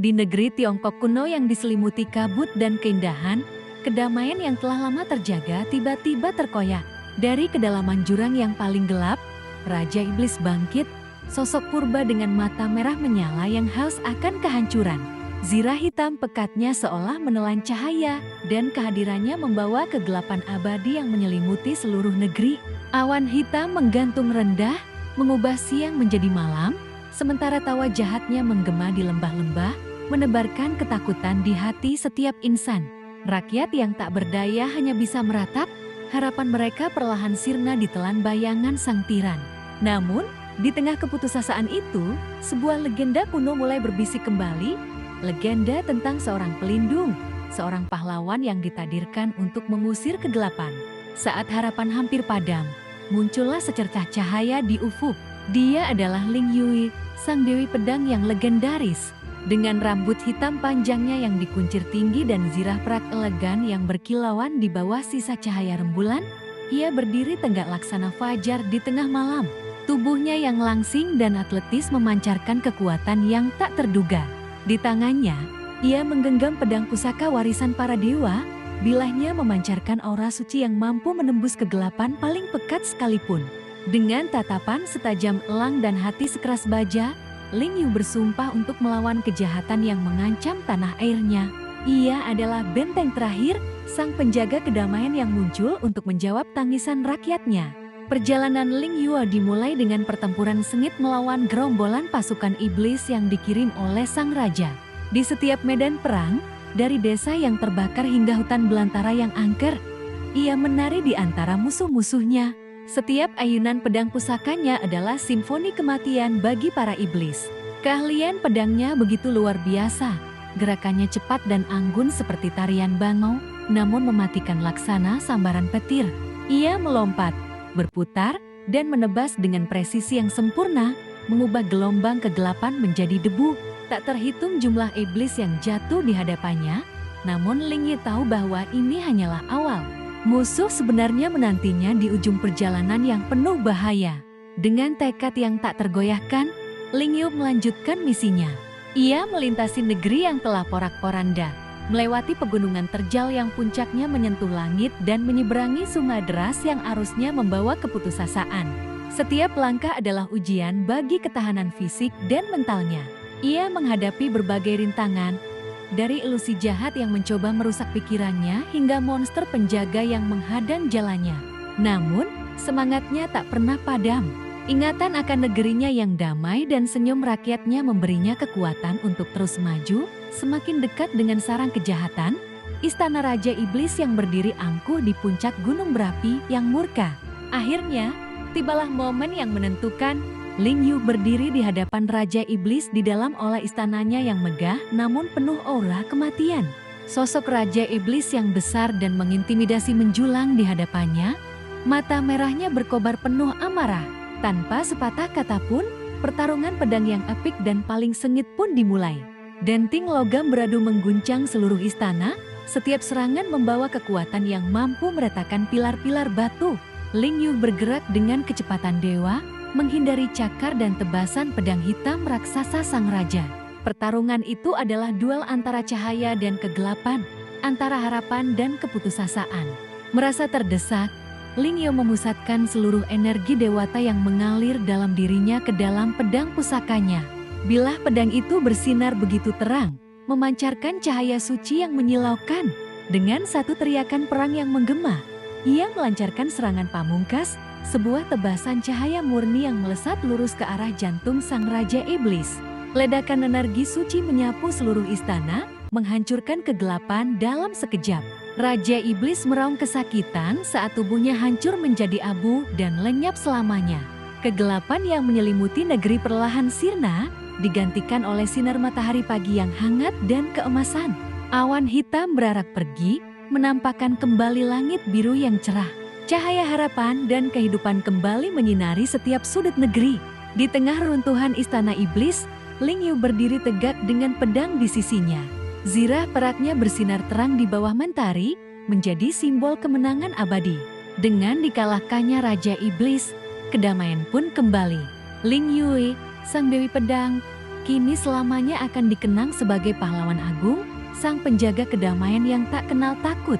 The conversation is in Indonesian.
Di negeri Tiongkok kuno yang diselimuti kabut dan keindahan, kedamaian yang telah lama terjaga tiba-tiba terkoyak. Dari kedalaman jurang yang paling gelap, Raja Iblis bangkit, sosok purba dengan mata merah menyala yang haus akan kehancuran. Zirah hitam pekatnya seolah menelan cahaya, dan kehadirannya membawa kegelapan abadi yang menyelimuti seluruh negeri. Awan hitam menggantung rendah, mengubah siang menjadi malam, sementara tawa jahatnya menggema di lembah-lembah, menebarkan ketakutan di hati setiap insan. Rakyat yang tak berdaya hanya bisa meratap, harapan mereka perlahan sirna ditelan bayangan sang tiran. Namun, di tengah keputusasaan itu, sebuah legenda kuno mulai berbisik kembali, legenda tentang seorang pelindung, seorang pahlawan yang ditakdirkan untuk mengusir kegelapan. Saat harapan hampir padam, muncullah secercah cahaya di ufuk. Dia adalah Ling Yue, sang dewi pedang yang legendaris. Dengan rambut hitam panjangnya yang dikuncir tinggi dan zirah perak elegan yang berkilauan di bawah sisa cahaya rembulan, ia berdiri tegak laksana fajar di tengah malam. Tubuhnya yang langsing dan atletis memancarkan kekuatan yang tak terduga. Di tangannya, ia menggenggam pedang pusaka warisan para dewa, bilahnya memancarkan aura suci yang mampu menembus kegelapan paling pekat sekalipun. Dengan tatapan setajam elang dan hati sekeras baja, Ling Yue bersumpah untuk melawan kejahatan yang mengancam tanah airnya. Ia adalah benteng terakhir, sang penjaga kedamaian yang muncul untuk menjawab tangisan rakyatnya. Perjalanan Ling Yue dimulai dengan pertempuran sengit melawan gerombolan pasukan iblis yang dikirim oleh sang raja. Di setiap medan perang, dari desa yang terbakar hingga hutan belantara yang angker, ia menari di antara musuh-musuhnya. Setiap ayunan pedang pusakanya adalah simfoni kematian bagi para iblis. Keahlian pedangnya begitu luar biasa, gerakannya cepat dan anggun seperti tarian bangau, namun mematikan laksana sambaran petir. Ia melompat, berputar, dan menebas dengan presisi yang sempurna, mengubah gelombang kegelapan menjadi debu. Tak terhitung jumlah iblis yang jatuh di hadapannya, namun Ling Yue tahu bahwa ini hanyalah awal. Musuh sebenarnya menantinya di ujung perjalanan yang penuh bahaya. Dengan tekad yang tak tergoyahkan, Ling Yue melanjutkan misinya. Ia melintasi negeri yang telah porak-poranda, melewati pegunungan terjal yang puncaknya menyentuh langit dan menyeberangi sungai deras yang arusnya membawa keputusasaan. Setiap langkah adalah ujian bagi ketahanan fisik dan mentalnya. Ia menghadapi berbagai rintangan, dari ilusi jahat yang mencoba merusak pikirannya hingga monster penjaga yang menghadang jalannya. Namun, semangatnya tak pernah padam. Ingatan akan negerinya yang damai dan senyum rakyatnya memberinya kekuatan untuk terus maju. Semakin dekat dengan sarang kejahatan, istana Raja Iblis yang berdiri angkuh di puncak gunung berapi yang murka. Akhirnya, tibalah momen yang menentukan. Ling Yue berdiri di hadapan Raja Iblis di dalam aula istananya yang megah namun penuh aura kematian. Sosok Raja Iblis yang besar dan mengintimidasi menjulang di hadapannya. Mata merahnya berkobar penuh amarah. Tanpa sepatah kata pun, pertarungan pedang yang epik dan paling sengit pun dimulai. Denting logam beradu mengguncang seluruh istana. Setiap serangan membawa kekuatan yang mampu meretakan pilar-pilar batu. Ling Yue bergerak dengan kecepatan dewa, menghindari cakar dan tebasan pedang hitam raksasa sang raja. Pertarungan itu adalah duel antara cahaya dan kegelapan, antara harapan dan keputusasaan. Merasa terdesak, Ling Yue memusatkan seluruh energi dewata yang mengalir dalam dirinya ke dalam pedang pusakanya. Bilah pedang itu bersinar begitu terang, memancarkan cahaya suci yang menyilaukan. Dengan satu teriakan perang yang menggema, ia melancarkan serangan pamungkas, sebuah tebasan cahaya murni yang melesat lurus ke arah jantung sang Raja Iblis. Ledakan energi suci menyapu seluruh istana, menghancurkan kegelapan dalam sekejap. Raja Iblis meraung kesakitan saat tubuhnya hancur menjadi abu dan lenyap selamanya. Kegelapan yang menyelimuti negeri perlahan sirna, digantikan oleh sinar matahari pagi yang hangat dan keemasan. Awan hitam berarak pergi, menampakkan kembali langit biru yang cerah. Cahaya harapan dan kehidupan kembali menyinari setiap sudut negeri. Di tengah runtuhan istana iblis, Ling Yue berdiri tegak dengan pedang di sisinya. Zirah peraknya bersinar terang di bawah mentari, menjadi simbol kemenangan abadi. Dengan dikalahkannya Raja Iblis, kedamaian pun kembali. Ling Yue, sang dewi pedang, kini selamanya akan dikenang sebagai pahlawan agung, sang penjaga kedamaian yang tak kenal takut.